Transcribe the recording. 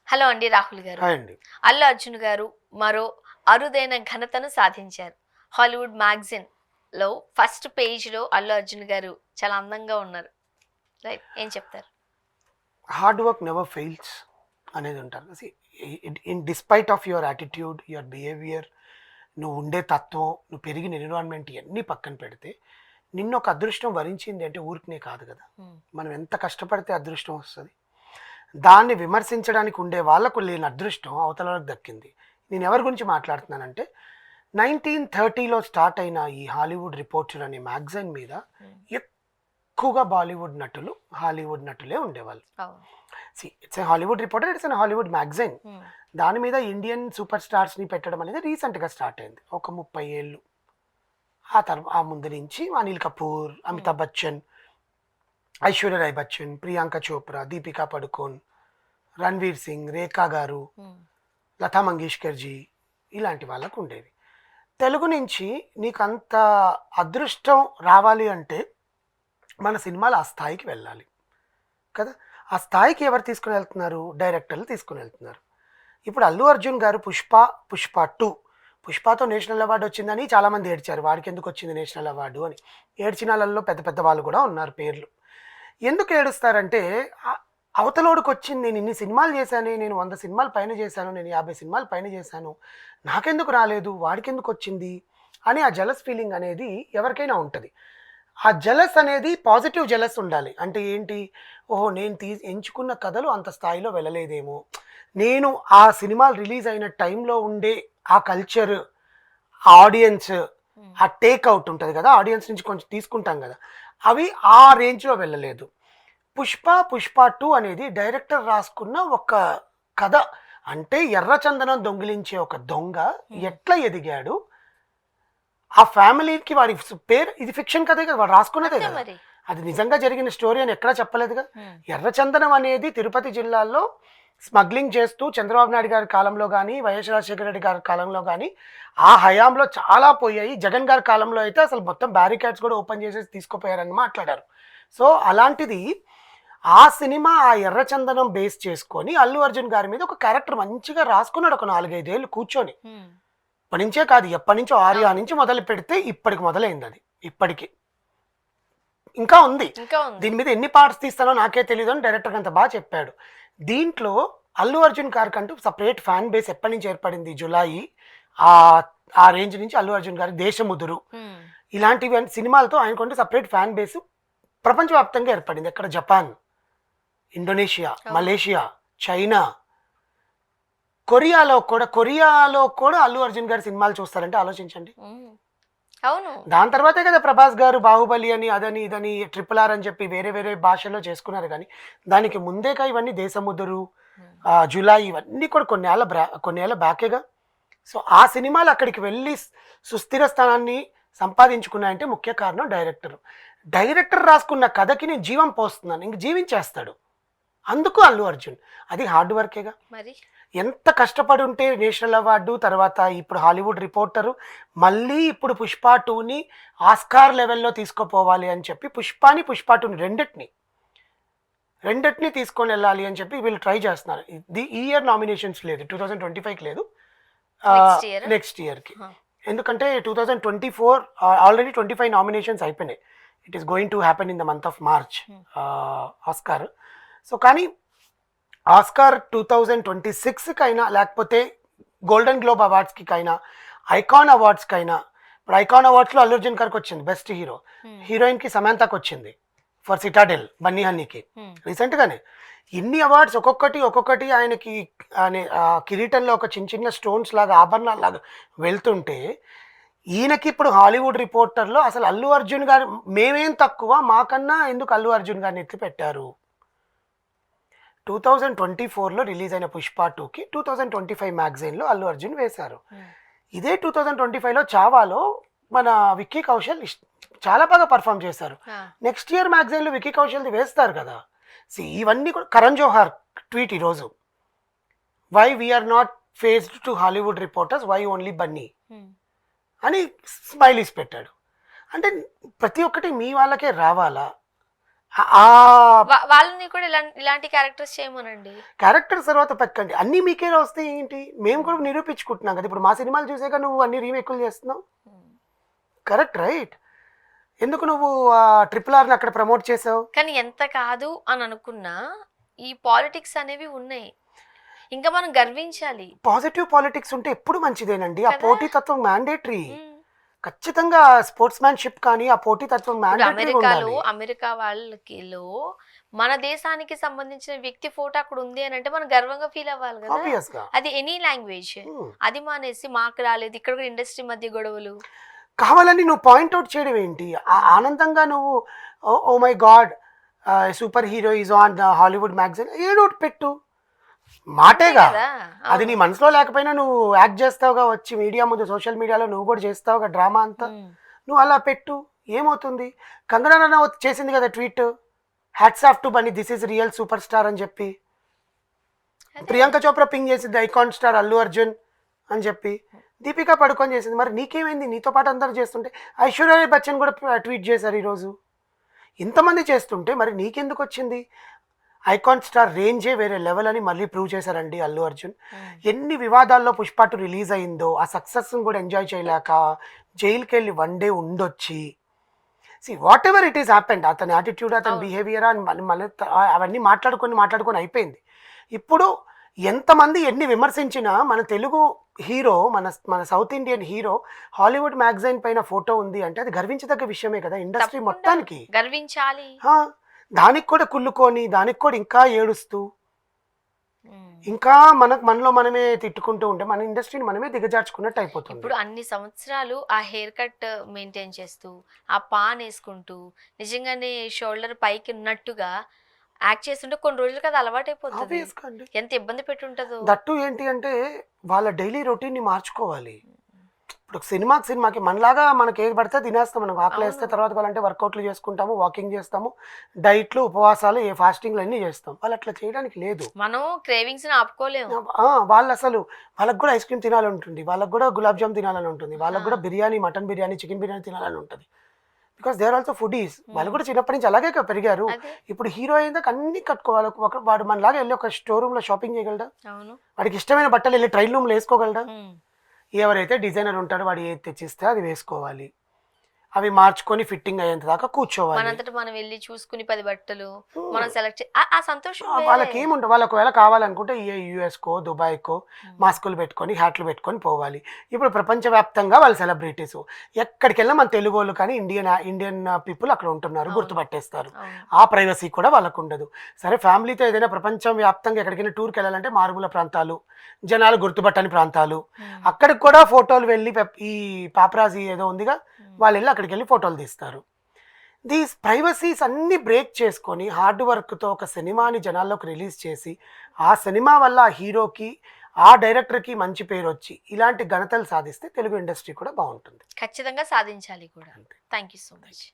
Hello అండి రాహుల్ గారు. Hi అండి. అల్లు అర్జున్ గారు మరో అరుదైన ఘనతను సాధించారు. హాలీవుడ్ మ్యాగజైన్ లో ఫస్ట్ పేజ్ లో అల్లు అర్జున్ గారు చాలా అందంగా ఉన్నారు. రైట్, ఏం చెప్తారు? హార్డ్ వర్క్ నెవర్ ఫెయిల్స్ అనేది ఉంటారు. In despite of your attitude, your behaviour, నువ్వు ఉండే తత్వం, నువ్వు పెరిగిన ఎన్విరాన్మెంట్ ఇవన్నీ పక్కన పెడితే నిన్ను ఒక అదృష్టం వరించింది అంటే ఊరికనే కాదు కదా. మనం ఎంత కష్టపడితే అదృష్టం వస్తుంది. దాన్ని విమర్శించడానికి ఉండే వాళ్ళకు లేని అదృష్టం అవతల వాళ్ళకి దక్కింది. నేను ఎవరి గురించి మాట్లాడుతున్నానంటే 1930లో స్టార్ట్ అయిన ఈ హాలీవుడ్ రిపోర్టర్ అనే మ్యాగజైన్ మీద ఎక్కువగా బాలీవుడ్ నటులు, హాలీవుడ్ నటులే ఉండేవాళ్ళు. It's a Hollywood reporter, it's an Hollywood magazine. దాని మీద ఇండియన్ సూపర్ స్టార్స్ని పెట్టడం అనేది రీసెంట్గా స్టార్ట్ అయింది, ఒక 30 ఏళ్ళు. ఆ ముందు నుంచి అనిల్ కపూర్, అమితాబ్ బచ్చన్, ఐశ్వర్య రాయ్ బచ్చన్, ప్రియాంక చోప్రా, దీపికా పడుకోన్, రణ్వీర్ సింగ్, రేఖా గారు, లతా మంగేష్కర్జీ, ఇలాంటి వాళ్ళకు ఉండేవి. తెలుగు నుంచి నీకు అంత అదృష్టం రావాలి అంటే మన సినిమాలు ఆ స్థాయికి వెళ్ళాలి కదా. ఆ స్థాయికి ఎవరు తీసుకుని వెళ్తున్నారు? డైరెక్టర్లు తీసుకుని వెళ్తున్నారు. ఇప్పుడు అల్లు అర్జున్ గారు పుష్ప 2, పుష్పతో నేషనల్ అవార్డు వచ్చిందని చాలామంది ఏడ్చారు. వాడికి ఎందుకు వచ్చింది నేషనల్ అవార్డు అని. ఏడ్చిన వాళ్ళల్లో పెద్ద పెద్ద వాళ్ళు కూడా ఉన్నారు పేర్లు. ఎందుకు ఏడుస్తారంటే అవతలోడికి వచ్చింది, నేను ఇన్ని సినిమాలు చేశాను, నేను 100 సినిమాలు పైన చేశాను, నేను 50 సినిమాలు పైన చేశాను, నాకెందుకు రాలేదు, వాడికి ఎందుకు వచ్చింది అని ఆ జలస్ ఫీలింగ్ అనేది ఎవరికైనా ఉంటుంది. ఆ జలస్ అనేది పాజిటివ్ జలస్ ఉండాలి. అంటే ఏంటి? ఓహో, నేను ఎంచుకున్న కథలు అంత స్థాయిలో వెళ్ళలేదేమో, నేను ఆ సినిమాలు రిలీజ్ అయిన టైంలో ఉండే ఆ కల్చర్, ఆడియన్స్, ఆ టేక్అవుట్ ఉంటుంది కదా, ఆడియన్స్ నుంచి కొంచెం తీసుకుంటాం కదా, అవి ఆ రేంజ్లో వెళ్ళలేదు. పుష్ప 2 అనేది డైరెక్టర్ రాసుకున్న ఒక కథ. అంటే ఎర్రచందనం దొంగిలించే ఒక దొంగ ఎట్లా ఎదిగాడు, ఆ ఫ్యామిలీకి వారి పేరు, ఇది ఫిక్షన్ కథే కదా, వాడు రాసుకున్నదే కదా, అది నిజంగా జరిగిన స్టోరీ అని ఎక్కడా చెప్పలేదుగా. ఎర్రచందనం అనేది తిరుపతి జిల్లాలో స్మగ్లింగ్ చేస్తూ చంద్రబాబు నాయుడు గారి కాలంలో కానీ, వైఎస్ రాజశేఖర రెడ్డి గారి కాలంలో కానీ, ఆ హయాంలో చాలా పోయాయి. జగన్ గారి కాలంలో అయితే అసలు మొత్తం బ్యారికేడ్స్ కూడా ఓపెన్ చేసేసి తీసుకుపోయారని మాట్లాడారు. సో అలాంటిది ఆ సినిమా ఆ ఎర్రచందనం బేస్ చేసుకొని అల్లు అర్జున్ గారి మీద ఒక క్యారెక్టర్ మంచిగా రాసుకున్నాడు, ఒక 4-5 ఏళ్ళు కూర్చొని. ఇప్పటి నుంచే కాదు, ఎప్పటి నుంచో ఆర్యా నుంచి మొదలు పెడితే ఇప్పటికి మొదలైంది. అది ఇప్పటికి ఇంకా ఉంది. దీని మీద ఎన్ని పార్ట్స్ తీస్తానో నాకే తెలియదు అని డైరెక్టర్ అంత బాగా చెప్పాడు. దీంట్లో అల్లు అర్జున్ గారికి అంటూ సపరేట్ ఫ్యాన్ బేస్ ఎప్పటి నుంచి ఏర్పడింది? జులాయి ఆ రేంజ్ నుంచి అల్లు అర్జున్ గారి దేశముదురు ఇలాంటివి సినిమాలతో ఆయనకుంటే సపరేట్ ఫ్యాన్ బేస్ ప్రపంచవ్యాప్తంగా ఏర్పడింది. ఎక్కడ? జపాన్, ఇండోనేషియా, మలేషియా, చైనా, కొరియాలో కూడా అల్లు అర్జున్ గారి సినిమాలు చూస్తారంటే ఆలోచించండి. అవును. దాని తర్వాతే కదా ప్రభాస్ గారు బాహుబలి అని, అదని ఇదని, RRR అని చెప్పి వేరే వేరే భాషల్లో చేసుకున్నారు. కానీ దానికి ముందేగా ఇవన్నీ దేశముదురు, జులై, ఇవన్నీ కూడా కొన్నేళ్ళ బ్యాకేగా. సో ఆ సినిమాలు అక్కడికి వెళ్ళి సుస్థిర స్థానాన్ని సంపాదించుకున్నాయంటే ముఖ్య కారణం డైరెక్టర్ రాసుకున్న కథకి నేను జీవం పోస్తున్నాను, ఇంక జీవించేస్తాడు. అందుకు అల్లు అర్జున్, అది హార్డ్ వర్కేగా. మరి ఎంత కష్టపడి ఉంటే నేషనల్ అవార్డు, తర్వాత ఇప్పుడు హాలీవుడ్ రిపోర్టరు, మళ్ళీ ఇప్పుడు పుష్ప 2ని ఆస్కార్ లెవెల్లో తీసుకుపోవాలి అని చెప్పి పుష్ప 2ని రెండిటిని తీసుకొని వెళ్ళాలి అని చెప్పి వీళ్ళు ట్రై చేస్తున్నారు. ఈ ఇయర్ నామినేషన్స్ లేదు, 2025కి లేదు, నెక్స్ట్ ఇయర్కి. ఎందుకంటే 2024 ఆల్రెడీ 25 నామినేషన్స్ అయిపోయినాయి. It is going to happen in the month of March Oscar. So కానీ ఆస్కార్ 2026కి అయినా, లేకపోతే గోల్డెన్ గ్లోబ్ అవార్డ్స్కి అయినా, ఐకాన్ అవార్డ్స్కి అయినా, ఇప్పుడు ఐకాన్ అవార్డ్స్లో అల్లు అర్జున్ గారికి వచ్చింది బెస్ట్ హీరో, హీరోయిన్కి సమంతకు వచ్చింది ఫర్ సిటాడెల్, బన్నీ హనీకి రీసెంట్గానే. ఇన్ని అవార్డ్స్ ఒక్కొక్కటి ఆయనకి కిరీటంలో ఒక చిన్న స్టోన్స్ లాగా, ఆభరణాలు లాగా వెళ్తుంటే, ఈయనకి ఇప్పుడు హాలీవుడ్ రిపోర్టర్లో అసలు అల్లు అర్జున్ గారు మేమేం తక్కువ, మాకన్నా ఎందుకు అల్లు అర్జున్ గారిని ఎత్తి పెట్టారు. 2024లో రిలీజ్ అయిన పుష్ప 2కి 2025 మ్యాగజైన్లో అల్లు అర్జున్ వేశారు. ఇదే 2025లో చావాలో మన విక్కీ కౌశల్ చాలా బాగా పర్ఫామ్ చేశారు. నెక్స్ట్ ఇయర్ మ్యాగజైన్లో విక్కీ కౌశల్ది వేస్తారు కదా. ఇవన్నీ కూడా కరణ్ జోహార్ ట్వీట్ ఈరోజు, why we are not faced to Hollywood reporters, why only Bunny అని స్మైలీస్ పెట్టాడు. అంటే ప్రతి ఒక్కటి మీ వాళ్ళకే రావాలా? ఆ వాళ్ళని కూడా ఇలాంటి క్యారెక్టర్స్ చేయమనండి. క్యారెక్టర్స్ తర్వాత పెట్టండి, అన్నీ మీకే వస్తే ఏంటి, మేము కూడా నిరూపించుకుంటున్నాం కదా. ఇప్పుడు మా సినిమాలు చూసాక నువ్వు అన్ని రీమేకులు చేస్తున్నావు, కరెక్ట్ రైట్? ఎందుకు నువ్వు RRRని అక్కడ ప్రమోట్ చేసావు? కానీ ఎంత కాదు అని అనుకున్నా ఈ పాలిటిక్స్ అనేవి ఉన్నాయి, ఇంకా మనం గర్వించాలి. పాజిటివ్ పాలిటిక్స్ ఉంటే ఎప్పుడు మంచిదేనండి. ఆ కదా? పోటీతత్వం మ్యాండేటరీ. ఉమ్. ఖచ్చితంగా స్పోర్ట్స్ మ్యాన్షిప్ కానీ ఆ పోటీతత్వం ఇప్పుడు మ్యాండేటరీ ఉండాలి. అమెరికా వాళ్ళకిలో మన దేశానికి సంబంధించిన వ్యక్తి ఫోటో అక్కడ ఉంది అని అంటే మనం గర్వంగా ఫీల్ అవ్వాలి కదా. ఆబ్వియస్ గా. అది ఎనీ లాంగ్వేజ్. అది మానేసి మాకు రాలేదు, ఇక్కడ కూడా ఇండస్ట్రీ మధ్య గొడవలు. కావాలని నువ్వు పాయింట్అవుట్ చేయడం ఏంటి? ఆనందంగా నువ్వు oh my god super hero is on Hollywood magazine ఏదో ఒకటి పెట్టు, మాటేగా. కదా. అది నీ మనసులో లేకపోయినా నువ్వు యాక్ట్ చేస్తావుగా, వచ్చి మీడియా ముందు సోషల్ మీడియాలో నువ్వు కూడా చేస్తావుగా డ్రామా అంతా. నువ్వు అలా పెట్టు, ఏమవుతుంది? కంగనా రనౌత్ చేసింది కదా tweet, hats off to Bunny, this is real super star అని చెప్పి. ప్రియాంక చోప్రా పింగ్ చేసింది ఐకాన్ స్టార్ అల్లు అర్జున్ అని చెప్పి. దీపికా పడుకొని చేసింది. మరి నీకేమైంది? నీతో పాటు అందరూ చేస్తుంటే ఐశ్వర్య బచ్చన్ కూడా ట్వీట్ చేశారు ఈరోజు. ఇంతమంది చేస్తుంటే మరి నీకెందుకు వచ్చింది? ఐకాన్ స్టార్ రేంజే వేరే లెవెల్ అని మళ్ళీ ప్రూవ్ చేశారండి అల్లు అర్జున్. ఎన్ని వివాదాల్లో పుష్ప 2 రిలీజ్ అయిందో, ఆ సక్సెస్ని కూడా ఎంజాయ్ చేయలేక జైలుకి వెళ్ళి 1 డే ఉండొచ్చి, whatever it is happened, అతని యాటిట్యూడ్, అతని బిహేవియర్ అని మళ్ళీ అవన్నీ మాట్లాడుకొని అయిపోయింది. ఇప్పుడు ఎంతమంది ఎన్ని విమర్శించినా మన తెలుగు హీరో, మన south Indian hero Hollywood magazine పైన ఫోటో ఉంది అంటే అది గర్వించదగ్గ విషయమే కదా ఇండస్ట్రీ మొత్తానికి. గర్వించాలి. దానికి కూడా కుళ్ళుకొని, దానికి కూడా ఇంకా ఏడుస్తూ, ఇంకా మనలో మనమే తిట్టుకుంటూ ఉంటే మన ఇండస్ట్రీని మనమే దిగజార్చుకున్నట్టు అయిపోతుంది. ఇప్పుడు అన్ని సంవత్సరాలు ఆ హెయిర్ కట్ మెయింటైన్ చేస్తూ, ఆ పాన్ వేసుకుంటూ, నిజంగానే షోల్డర్ పైకి ఉన్నట్టుగా యాక్ట్ చేస్తుంటే కొన్ని రోజులకి అది అలవాటు అయిపోతుంది. ఎంత ఇబ్బంది పెట్టుంటుందో. దట్టు ఏంటి అంటే వాళ్ళ డైలీ రొటీన్ని మార్చుకోవాలి. ఇప్పుడు సినిమాకి మనలాగా మనకి ఏది పడితే తినేస్తాం. మనకు ఆకలి వేస్తే తర్వాత కావాలంటే వర్కౌట్లు చేసుకుంటాము, వాకింగ్ చేస్తాము, డైట్లు, ఉపవాసాలు, ఫాస్టింగ్లు అన్నీ చేస్తాం. వాళ్ళు అట్లా చేయడానికి లేదు. మనం క్రేవింగ్స్ ఆపుకోలేము. వాళ్ళు అసలు వాళ్ళకి కూడా ఐస్ క్రీమ్ తినాలని ఉంటుంది, వాళ్ళకి కూడా గులాబ్ జామ్ తినాలని ఉంటుంది, వాళ్ళకి కూడా బిర్యానీ, మటన్ బిర్యానీ, చికెన్ బిర్యానీ తినాలని ఉంటుంది. Because they are also foodies. వాళ్ళు కూడా చిన్నప్పటి నుంచి అలాగే పెరిగారు. ఇప్పుడు హీరో అయిందాక అన్ని కట్టుకోవాలి. వాడు మనలాగా వెళ్ళి ఒక స్టోర్ రూమ్ లో షాపింగ్ చేయగలడా? వాడికి ఇష్టమైన బట్టలు వెళ్ళి ట్రైల్ రూమ్ లో వేసుకోగలడా? ఎవరైతే డిజైనర్ ఉంటాడో వాడు ఏది తెచ్చిస్తే అది వేసుకోవాలి. అవి మార్చుకొని ఫిట్టింగ్ అయ్యేంత దాకా కూర్చోవాలి. మనంతట మనం వెళ్ళి చూసుకుని 10 బట్టలు మనం సెలెక్ట్ ఆ సంతోషం వాళ్ళకి ఏముంటుంది. వాళ్ళు ఒకవేళ కావాలనుకుంటే యుఎస్కో, దుబాయ్కో మాస్కులు పెట్టుకొని, హ్యాట్లు పెట్టుకొని పోవాలి. ఇప్పుడు ప్రపంచవ్యాప్తంగా వాళ్ళు సెలబ్రిటీస్. ఎక్కడికి వెళ్ళినా మన తెలుగు వాళ్ళు కానీ ఇండియన్ పీపుల్ అక్కడ ఉంటున్నారు, గుర్తుపట్టేస్తారు. ఆ ప్రైవసీ కూడా వాళ్ళకు ఉండదు. సరే, ఫ్యామిలీతో ఏదైనా ప్రపంచం వ్యాప్తంగా ఎక్కడికైనా టూర్కి వెళ్ళాలంటే మారుమూల ప్రాంతాలు, జనాలు గుర్తుపట్టని ప్రాంతాలు, అక్కడికి కూడా ఫోటోలు వెళ్ళి ఈ పాపరాజీ ఏదో ఉందిగా, వాళ్ళు వెళ్ళి అక్కడికి వెళ్ళి ఫోటోలు తీస్తారు. దీస్ ప్రైవసీస్ అన్నీ బ్రేక్ చేసుకొని హార్డ్ వర్క్తో ఒక సినిమాని జనాల్లోకి రిలీజ్ చేసి, ఆ సినిమా వల్ల ఆ హీరోకి, ఆ డైరెక్టర్కి మంచి పేరు వచ్చి ఇలాంటి ఘనతలు సాధిస్తే తెలుగు ఇండస్ట్రీ కూడా బాగుంటుంది. ఖచ్చితంగా సాధించాలి కూడా. Thank you so much.